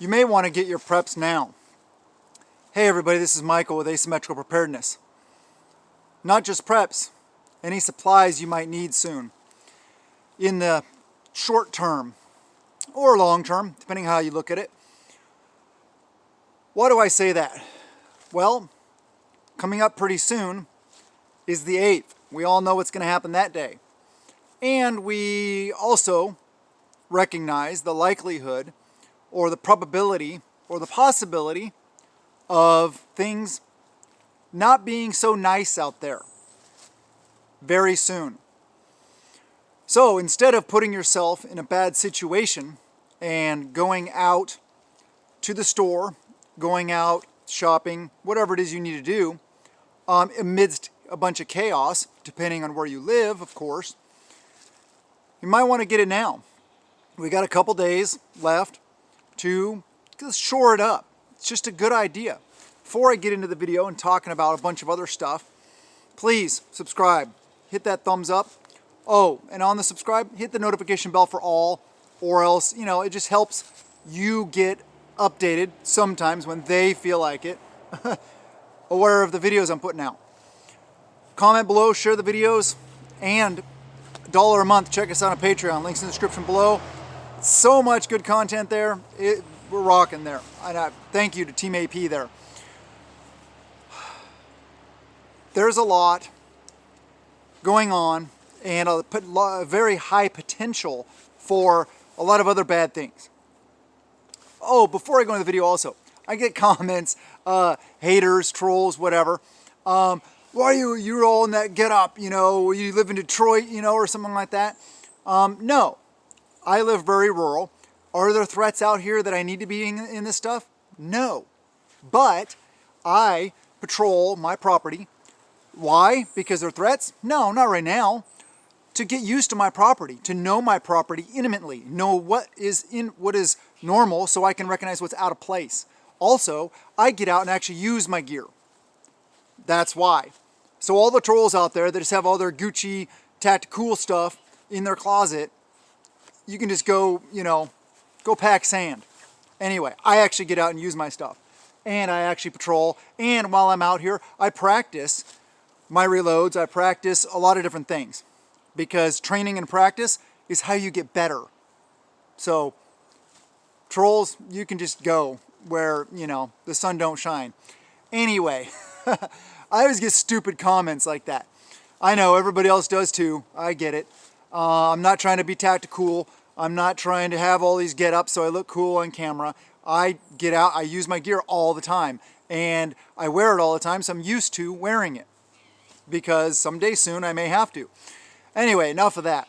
You may want to get your preps now. Hey everybody, this is Michael with Asymmetrical Preparedness. Not just preps, any supplies you might need soon. In the short term, or long term, depending how you look at it. Why do I say that? Well, coming up pretty soon is the 8th. We all know what's going to happen that day. And we also recognize the likelihood or the probability or the possibility of things not being so nice out there very soon. So instead of putting yourself in a bad situation and going out to the store, going out shopping, whatever it is you need to do, amidst a bunch of chaos, depending on where you live, of course, you might want to get it now. We got a couple days left to just shore it up. It's just a good idea. Before I get into the video and talking about a bunch of other stuff, please subscribe, hit that thumbs up. Oh, and on the subscribe, hit the notification bell for all, or else, it just helps you get updated sometimes when they feel like it, aware of the videos I'm putting out. Comment below, share the videos, and $1 a month, check us out on Patreon. Links in the description below. So much good content there. We're rocking there. And thank you to Team AP there. There's a lot going on and a very high potential for a lot of other bad things. Oh, before I go into the video also, I get comments, haters, trolls, whatever. Why are you're all in that get up, you live in Detroit, or something like that. No, I live very rural. Are there threats out here that I need to be in this stuff? No, but I patrol my property. Why? Because they're threats? No, not right now. To get used to my property, to know my property intimately, know what is normal so I can recognize what's out of place. Also, I get out and actually use my gear. That's why. So all the trolls out there that just have all their Gucci tactical stuff in their closet, you can just go, go pack sand. Anyway, I actually get out and use my stuff. And I actually patrol. And while I'm out here, I practice my reloads. I practice a lot of different things. Because training and practice is how you get better. So, trolls, you can just go where, the sun don't shine. Anyway, I always get stupid comments like that. I know, everybody else does too. I get it. I'm not trying to be tactical. I'm not trying to have all these get-ups so I look cool on camera. I get out, I use my gear all the time. And I wear it all the time, so I'm used to wearing it. Because someday soon I may have to. Anyway, enough of that.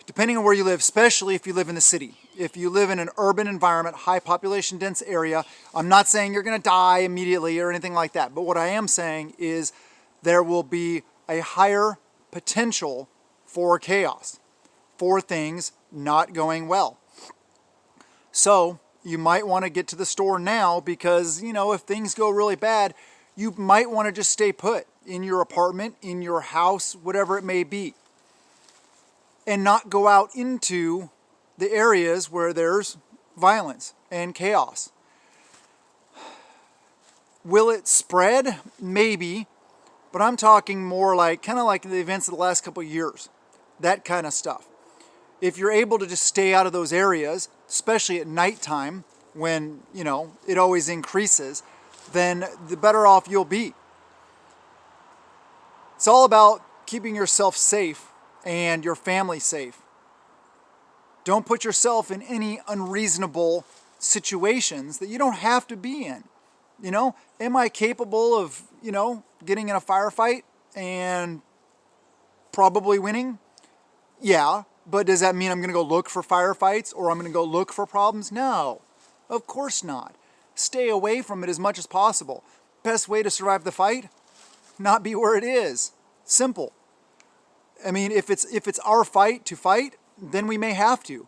Depending on where you live, especially if you live in the city, if you live in an urban environment, high population dense area, I'm not saying you're going to die immediately or anything like that. But what I am saying is there will be a higher potential for chaos, for things not going well. So you might want to get to the store now because, if things go really bad, you might want to just stay put in your apartment, in your house, whatever it may be, and not go out into the areas where there's violence and chaos. Will it spread? Maybe, but I'm talking more kind of like the events of the last couple of years, that kind of stuff. If you're able to just stay out of those areas, especially at nighttime when, it always increases, then the better off you'll be. It's all about keeping yourself safe and your family safe. Don't put yourself in any unreasonable situations that you don't have to be in. Am I capable of, getting in a firefight and probably winning? Yeah, but does that mean I'm going to go look for firefights or I'm going to go look for problems? No, of course not. Stay away from it as much as possible. Best way to survive the fight? Not be where it is. Simple. I mean, if it's our fight to fight, then we may have to.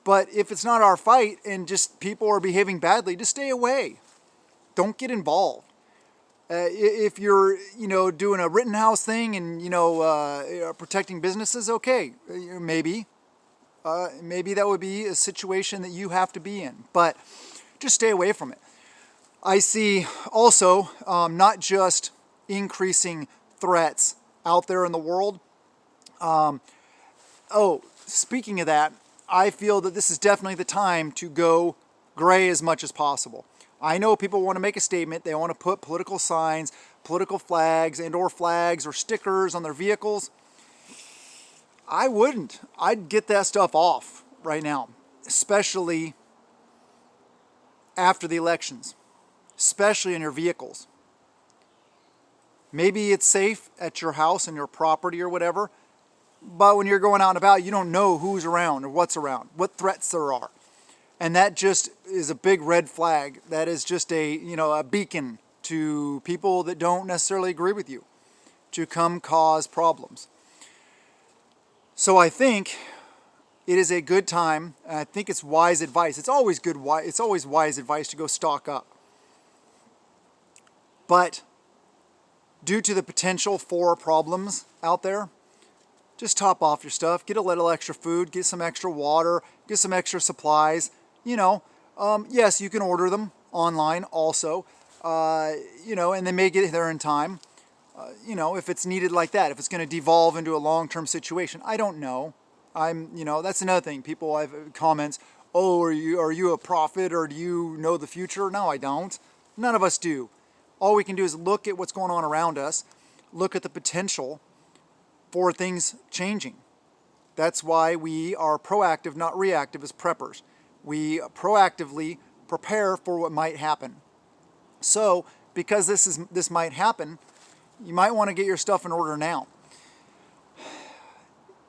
But if it's not our fight and just people are behaving badly, just stay away. Don't get involved. If you're, doing a Rittenhouse thing and, protecting businesses, okay, maybe. maybe that would be a situation that you have to be in, but just stay away from it. I see also not just increasing threats out there in the world. Speaking of that, I feel that this is definitely the time to go gray as much as possible. I know people want to make a statement. They want to put political signs, political flags, and/or flags or stickers on their vehicles. I wouldn't. I'd get that stuff off right now, especially after the elections, especially in your vehicles. Maybe it's safe at your house and your property or whatever, but when you're going out and about, you don't know who's around or what's around, what threats there are. And that just is a big red flag. That is just a beacon to people that don't necessarily agree with you to come cause problems. So I think it is a good time, and I think it's wise advice. It's always wise advice to go stock up. But due to the potential for problems out there, just top off your stuff, get a little extra food, get some extra water, get some extra supplies. Yes, you can order them online also, and they may get there in time, if it's needed like that, if it's going to devolve into a long-term situation. I don't know. That's another thing. People have comments, oh, are you a prophet or do you know the future? No, I don't. None of us do. All we can do is look at what's going on around us, look at the potential for things changing. That's why we are proactive, not reactive as preppers. We proactively prepare for what might happen. So, because this might happen, you might want to get your stuff in order now.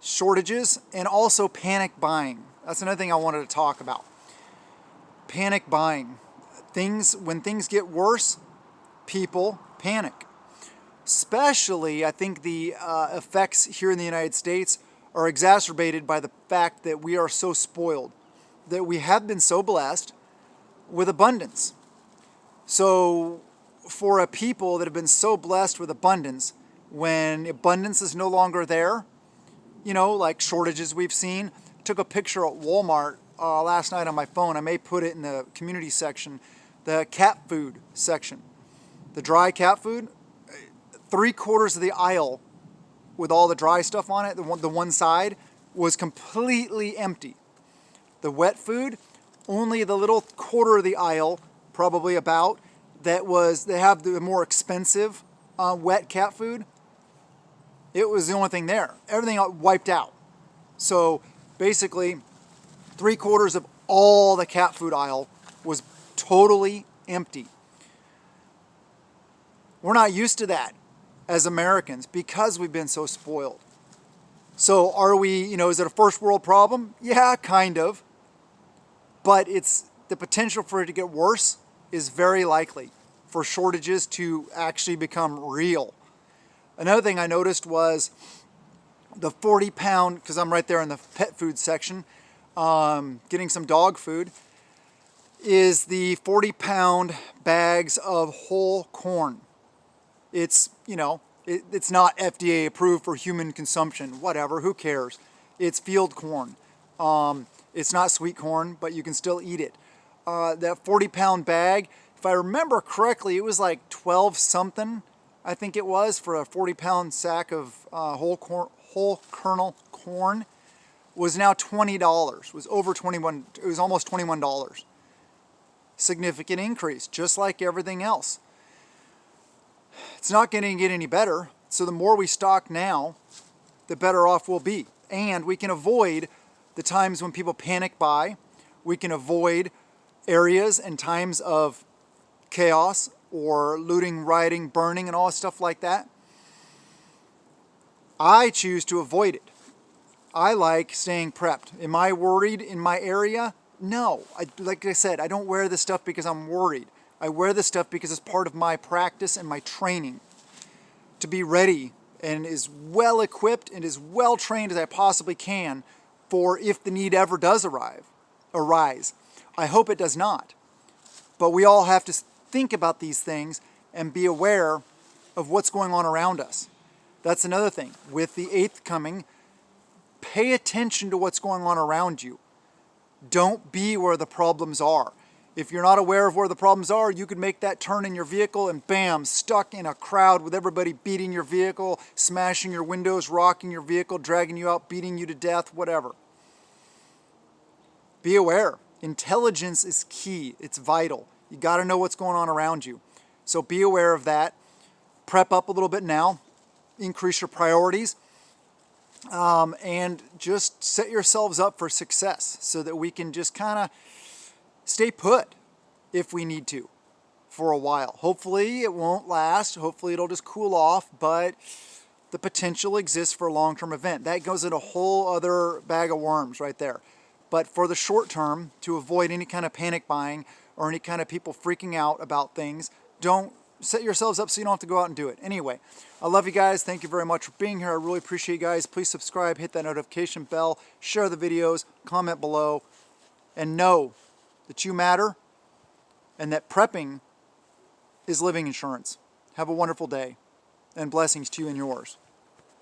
Shortages and also panic buying. That's another thing I wanted to talk about. Panic buying. When things get worse, people panic. Especially, I think the effects here in the United States are exacerbated by the fact that we are so spoiled, that we have been so blessed with abundance. So for a people that have been so blessed with abundance, when abundance is no longer there, like shortages we've seen. Took a picture at Walmart last night on my phone. I may put it in the community section, the cat food section. The dry cat food, 3/4 of the aisle with all the dry stuff on it, the one side, was completely empty. The wet food, only the little quarter of the aisle, probably about, they have the more expensive wet cat food. It was the only thing there. Everything wiped out. So basically, 3/4 of all the cat food aisle was totally empty. We're not used to that as Americans because we've been so spoiled. So are we, is it a first world problem? Yeah, kind of. But the potential for it to get worse is very likely, for shortages to actually become real. Another thing I noticed was the 40-pound, because I'm right there in the pet food section, getting some dog food, is the 40-pound bags of whole corn. It's, it's not FDA approved for human consumption, whatever, who cares? It's field corn. It's not sweet corn, but you can still eat it. That 40-pound bag, if I remember correctly, it was like 12 something, I think it was, for a 40-pound sack of whole kernel corn, was now $20. Was over 21. It was almost $21. Significant increase, just like everything else. It's not going to get any better. So the more we stock now, the better off we'll be. And we can avoid the times when people panic buy. We can avoid areas and times of chaos or looting, rioting, burning, and all stuff like that. I choose to avoid it. I like staying prepped. Am I worried in my area? No. Like I said, I don't wear this stuff because I'm worried. I wear this stuff because it's part of my practice and my training to be ready and as well equipped and as well trained as I possibly can for if the need ever does arise. I hope it does not. But we all have to think about these things and be aware of what's going on around us. That's another thing. With the 8th coming, Pay attention to what's going on around you. Don't be where the problems are. If you're not aware of where the problems are, you could make that turn in your vehicle and bam, stuck in a crowd with everybody beating your vehicle, smashing your windows, rocking your vehicle, dragging you out, beating you to death, whatever. Be aware. Intelligence is key. It's vital. You got to know what's going on around you. So be aware of that. Prep up a little bit now. Increase your priorities. And just set yourselves up for success so that we can just kind of stay put if we need to for a while. Hopefully it won't last. Hopefully it'll just cool off, but the potential exists for a long-term event. That goes in a whole other bag of worms right there. But for the short term, to avoid any kind of panic buying or any kind of people freaking out about things, don't set yourselves up so you don't have to go out and do it. Anyway, I love you guys. Thank you very much for being here. I really appreciate you guys. Please subscribe, hit that notification bell, share the videos, comment below, and know that you matter and that prepping is living insurance. Have a wonderful day and blessings to you and yours.